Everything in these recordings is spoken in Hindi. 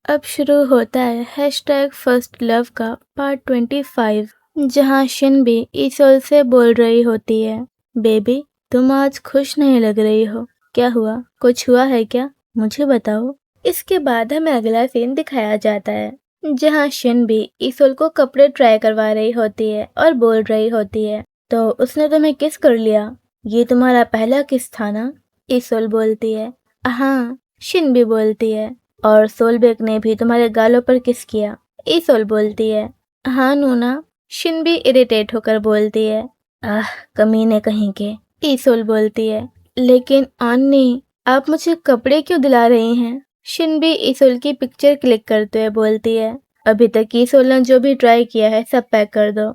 अब शुरू होता है हैशटैग फर्स्ट लव का पार्ट 25, जहाँ शिनबी ईसोल से बोल रही होती है, बेबी तुम आज खुश नहीं लग रही हो, क्या हुआ? कुछ हुआ है क्या? मुझे बताओ। इसके बाद हमें अगला सीन दिखाया जाता है, जहाँ शिनबी ईसोल को कपड़े ट्राई करवा रही होती है और बोल रही होती है, तो उसने तुम्हें किस कर लिया? ये तुम्हारा पहला किस था ना? ईसोल बोलती है, हाँ। शिनबी बोलती है, और सोलबेक ने भी तुम्हारे गालों पर किस किया? ईसोल बोलती है, हाँ नूना। शिनबी इरिटेट होकर बोलती है, आह कमीने कहीं के। ईसोल बोलती है, लेकिन अन्नी आप मुझे कपड़े क्यों दिला रही हैं? शिनबी ईसोल की पिक्चर क्लिक करते हुए बोलती है, अभी तक ईसोल ने जो भी ट्राई किया है सब पैक कर दो।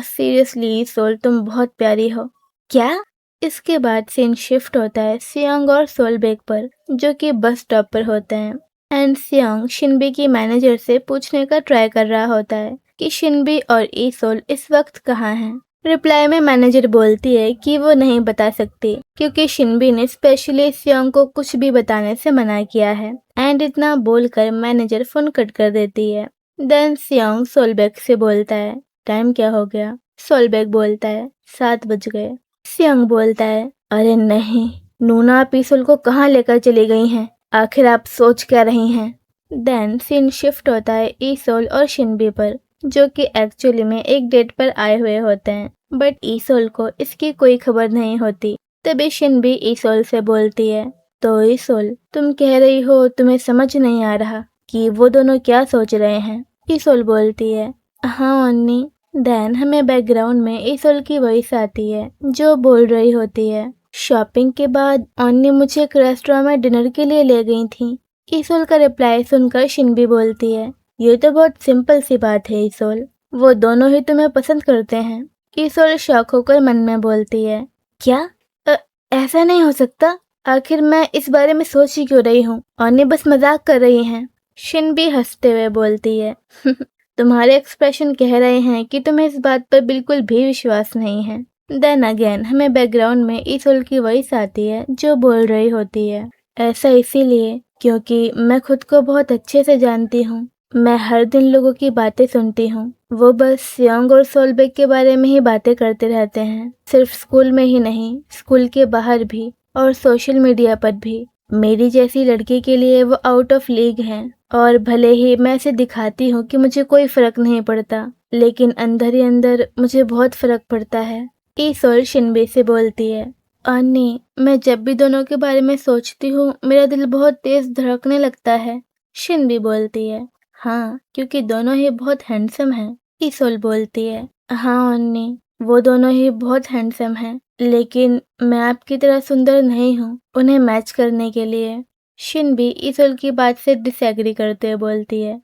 सीरियसली ईसोल तुम बहुत प्यारी हो। क्या? इसके बाद सीन शिफ्ट होता है सियांग और सोलबेक पर, जो कि बस स्टॉप पर होते हैं। एंड सियांग शिनबी की मैनेजर से पूछने का ट्राई कर रहा होता है कि शिनबी और ईसोल इस वक्त कहाँ हैं। रिप्लाई में मैनेजर बोलती है कि वो नहीं बता सकती क्योंकि शिनबी ने स्पेशली सियांग को कुछ भी बताने से मना किया है। एंड इतना बोलकर मैनेजर फोन कट कर देती है। देन सियांग सोलबेक से बोलता है, टाइम क्या हो गया? सोलबेक बोलता है, 7 बज गए। सियांग बोलता है, अरे नहीं, नूना आप ईसोल को कहाँ लेकर चली गई हैं? आखिर आप सोच क्या रही हैं? देन सीन शिफ्ट होता है ईसोल और शिनबी पर, जो कि एक्चुअली में एक डेट पर आए हुए होते हैं, बट ईसोल को इसकी कोई खबर नहीं होती। तभी शिनबी ईसोल से बोलती है, तो ईसोल तुम कह रही हो तुम्हें समझ नहीं आ रहा कि वो दोनों क्या सोच रहे हैं? ईसोल बोलती है, हाँ अन्नी। देन हमें बैकग्राउंड में ईसोल की वॉइस आती है, जो बोल रही होती है, शॉपिंग के बाद अन्नी मुझे एक रेस्टोरेंट में डिनर के लिए ले गई थी। ईसोल का रिप्लाई सुनकर शिनबी बोलती है, ये तो बहुत सिंपल सी बात है ईसोल, वो दोनों ही तुम्हें पसंद करते हैं। ईसोल शॉक होकर मन में बोलती है, क्या? अ, ऐसा नहीं हो सकता। आखिर मैं इस बारे में सोच ही क्यों रही हूँ? अन्नी बस मजाक कर रही हैं। शिनबी हंसते हुए बोलती है, तुम्हारे एक्सप्रेशन कह रहे हैं कि तुम्हें इस बात पर बिल्कुल भी विश्वास नहीं है। देन अगेन हमें बैकग्राउंड में ईसोल की वॉइस आती है, जो बोल रही होती है, ऐसा इसीलिए क्योंकि मैं खुद को बहुत अच्छे से जानती हूँ। मैं हर दिन लोगों की बातें सुनती हूँ, वो बस सियांग और सोलबेक के बारे में ही बातें करते रहते हैं, सिर्फ स्कूल में ही नहीं, स्कूल के बाहर भी और सोशल मीडिया पर भी। मेरी जैसी लड़की के लिए वो आउट ऑफ लीग हैं, और भले ही मैं ऐसे दिखाती हूँ कि मुझे कोई फर्क नहीं पड़ता, लेकिन अंदर ही अंदर मुझे बहुत फर्क पड़ता है। ईसोल शिनबी से बोलती है, अन्नी मैं जब भी दोनों के बारे में सोचती हूँ मेरा दिल बहुत तेज धड़कने लगता है। शिनबी बोलती है, हाँ क्योंकि दोनों ही बहुत हैंडसम हैं। ईसोल बोलती है, हाँ अन्नी वो दोनों ही बहुत हैंडसम हैं, लेकिन मैं आपकी तरह सुंदर नहीं हूँ उन्हें मैच करने के लिए। शिनबी ईसोल की बात से डिसएग्री करते हुए बोलती है,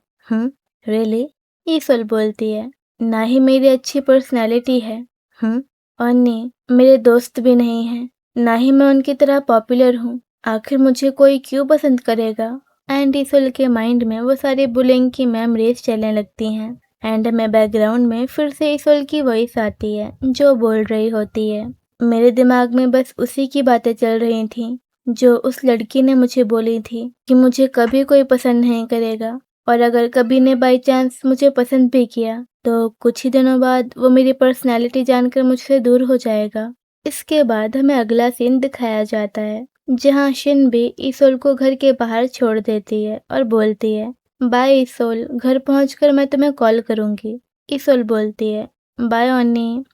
रियली? ईसोल बोलती है, ना ही मेरी अच्छी पर्सनैलिटी है, और नहीं मेरे दोस्त भी नहीं हैं, ना ही मैं उनकी तरह पॉपुलर हूँ, आखिर मुझे कोई क्यों पसंद करेगा? एंड ईसोल के माइंड में वो सारी बुलिंग की मेमोरीज चलने लगती हैं। एंड में बैकग्राउंड में फिर से ईसोल की वॉइस आती है, जो बोल रही होती है, मेरे दिमाग में बस उसी की बातें चल रही थी जो उस लड़की ने मुझे बोली थी कि मुझे कभी कोई पसंद नहीं करेगा, और अगर कभी ने बाई चांस मुझे पसंद भी किया तो कुछ ही दिनों बाद वो मेरी पर्सनैलिटी जानकर मुझसे दूर हो जाएगा। इसके बाद हमें अगला सीन दिखाया जाता है, जहाँ शिनबी ईसोल को घर के बाहर छोड़ देती है और बोलती है, बाय ईसोल, घर पहुंचकर मैं तुम्हें कॉल करूंगी। ईसोल बोलती है, बाय ओनी।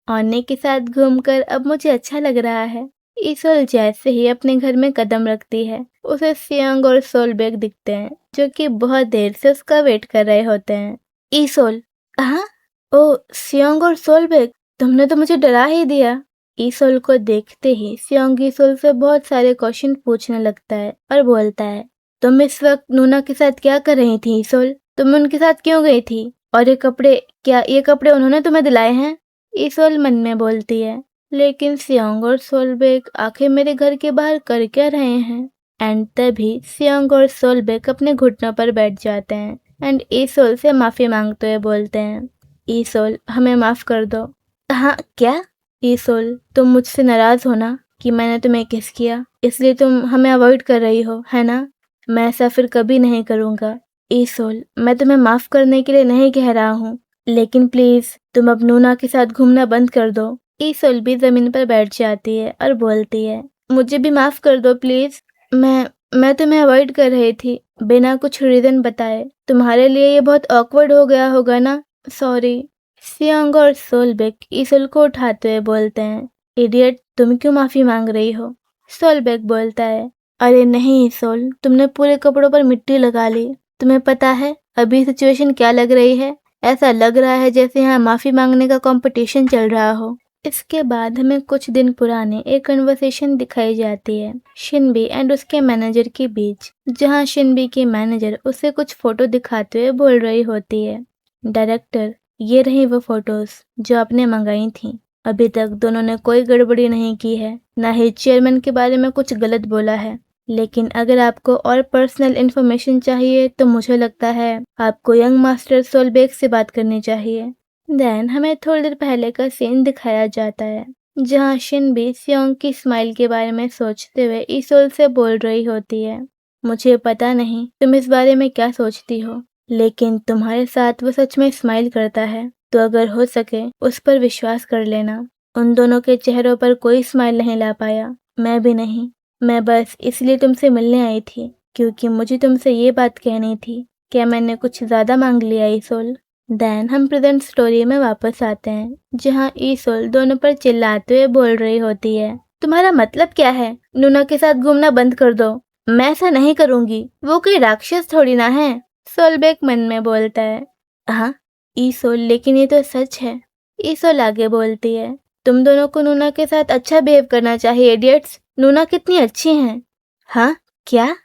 ओनी के साथ घूमकर अब मुझे अच्छा लग रहा है। ईसोल जैसे ही अपने घर में कदम रखती है, उसे सियांग और सोलबेक दिखते हैं, जो कि बहुत देर से उसका वेट कर रहे होते हैं। ईसोल, हाँ? ओ सियांग और सोलबेक, तुमने तो मुझे डरा ही दिया। ईसोल को देखते ही सियांग ईसोल से बहुत सारे क्वेश्चन पूछने लगता है और बोलता है, तुम इस वक्त नूना के साथ क्या कर रही थी ईसोल? तुम उनके साथ क्यों गई थी? और ये कपड़े, क्या ये कपड़े उन्होंने तुम्हें दिलाए हैं? ईसोल मन में बोलती है, लेकिन सियांग और सोलबेक आखिर मेरे घर के बाहर कर क्या रहे हैं? एंड तभी सियांग और सोलबेक अपने घुटनों पर बैठ जाते हैं एंड ईसोल से माफी मांगते हुए बोलते हैं, ईसोल हमें माफ कर दो। हाँ क्या? ईसोल तुम मुझसे नाराज हो ना कि मैंने तुम्हें किस किया, इसलिए तुम हमें अवॉइड कर रही हो, है ना? मैं ऐसा फिर कभी नहीं करूँगा। ईसोल, मैं तुम्हें माफ़ करने के लिए नहीं कह रहा हूँ, लेकिन प्लीज़ तुम अब नूना के साथ घूमना बंद कर दो। ईसोल भी ज़मीन पर बैठ जाती है और बोलती है, मुझे भी माफ़ कर दो प्लीज़। मैं तुम्हें अवॉइड कर रही थी, बिना कुछ रीज़न बताए। तुम्हारे लिए ये बहुत ऑकवर्ड हो गया होगा ना? सॉरी। सियांग और सोलबेक ईसोल को उठाते हुए बोलते हैं, इडियट, तुम क्यों माफ़ी मांग रही हो? सोलबेक बोलता है, अरे नहीं ईसोल, तुमने पूरे कपड़ों पर मिट्टी लगा ली। तुम्हें पता है अभी सिचुएशन क्या लग रही है? ऐसा लग रहा है जैसे यहाँ माफ़ी मांगने का कंपटीशन चल रहा हो। इसके बाद हमें कुछ दिन पुराने एक कन्वर्सेशन दिखाई जाती है शिनबी एंड उसके मैनेजर के बीच, जहाँ शिनबी की मैनेजर उसे कुछ फोटो दिखाते हुए बोल रही होती है, डायरेक्टर, ये रही वो फोटोज जो आपने मंगाई थी। अभी तक दोनों ने कोई गड़बड़ी नहीं की है, ना ही चेयरमैन के बारे में कुछ गलत बोला है। लेकिन अगर आपको और पर्सनल इन्फॉर्मेशन चाहिए तो मुझे लगता है आपको यंग मास्टर सोलबेक से बात करनी चाहिए। देन हमें थोड़ी देर पहले का सीन दिखाया जाता है, जहाँ शिनबी सियोंग की स्माइल के बारे में सोचते हुए ईसोल से बोल रही होती है, मुझे पता नहीं तुम इस बारे में क्या सोचती हो, लेकिन तुम्हारे साथ वो सच में स्माइल करता है, तो अगर हो सके उस पर विश्वास कर लेना। उन दोनों के चेहरों पर कोई स्माइल नहीं ला पाया, मैं भी नहीं। मैं बस इसलिए तुमसे मिलने आई थी क्योंकि मुझे तुमसे ये बात कहनी थी। क्या मैंने कुछ ज़्यादा मांग लिया ईसोल? देन हम प्रेजेंट स्टोरी में वापस आते हैं, जहाँ ईसोल दोनों पर चिल्लाते हुए बोल रही होती है, तुम्हारा मतलब क्या है? नूना के साथ घूमना बंद कर दो। मैं ऐसा नहीं करूंगी, वो कोई राक्षस थोड़ी ना है। सोलबेक मन में बोलता है, हाँ ईसोल, लेकिन ये तो सच है। ईसोल आगे बोलती है, तुम दोनों को नूना के साथ अच्छा बिहेव करना चाहिए इडियट्स। नूना कितनी अच्छी हैं। हाँ क्या?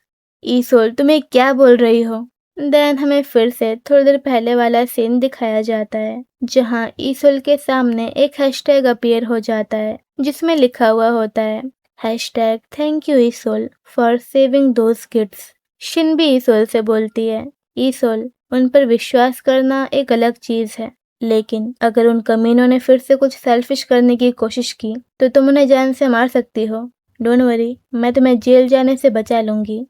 ईसोल, तुम्हें क्या बोल रही हो? देन हमें फिर से थोड़ी देर पहले वाला सीन दिखाया जाता है, जहां ईसोल के सामने एक हैशटैग अपीयर हो जाता है जिसमें लिखा हुआ होता है, हैशटैग थैंक यू ईसोल फॉर सेविंग दोज किड्स। शिनबी ईसोल से बोलती है, ईसोल, उन पर विश्वास करना एक अलग चीज है, लेकिन अगर उन कमीनों ने फिर से कुछ सेल्फिश करने की कोशिश की तो तुम उन्हें जान से मार सकती हो। डोंट वरी, मैं तुम्हें जेल जाने से बचा लूंगी।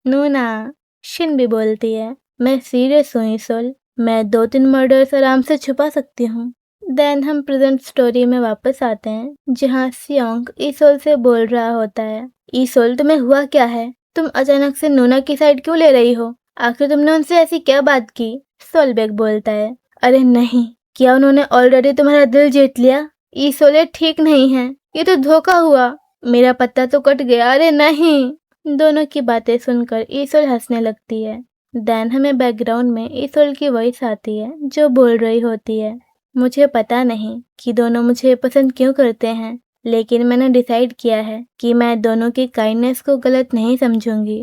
नूना, शिनबी बोलती है, मैं सीरियस हूँ ईसोल, मैं 2-3 मर्डर्स आराम से छुपा सकती हूँ। देन हम प्रेजेंट स्टोरी में वापस आते हैं, जहाँ सियोंग ईसोल से बोल रहा होता है, ईसोल, तुम्हें हुआ क्या है? तुम अचानक से नूना की साइड क्यों ले रही हो? आखिर तुमने उनसे ऐसी क्या बात की? सोलबेक बोलता है, अरे नहीं, क्या उन्होंने ऑलरेडी तुम्हारा दिल जीत लिया? ईसोल, ये ठीक नहीं है, ये तो धोखा हुआ, मेरा पत्ता तो कट गया। अरे नहीं। दोनों की बातें सुनकर ईसोल हंसने लगती है। देन हमें बैकग्राउंड में ईसोल की वॉइस आती है जो बोल रही होती है, मुझे पता नहीं कि दोनों मुझे पसंद क्यों करते हैं, लेकिन मैंने डिसाइड किया है कि मैं दोनों की काइंडनेस को गलत नहीं समझूंगी।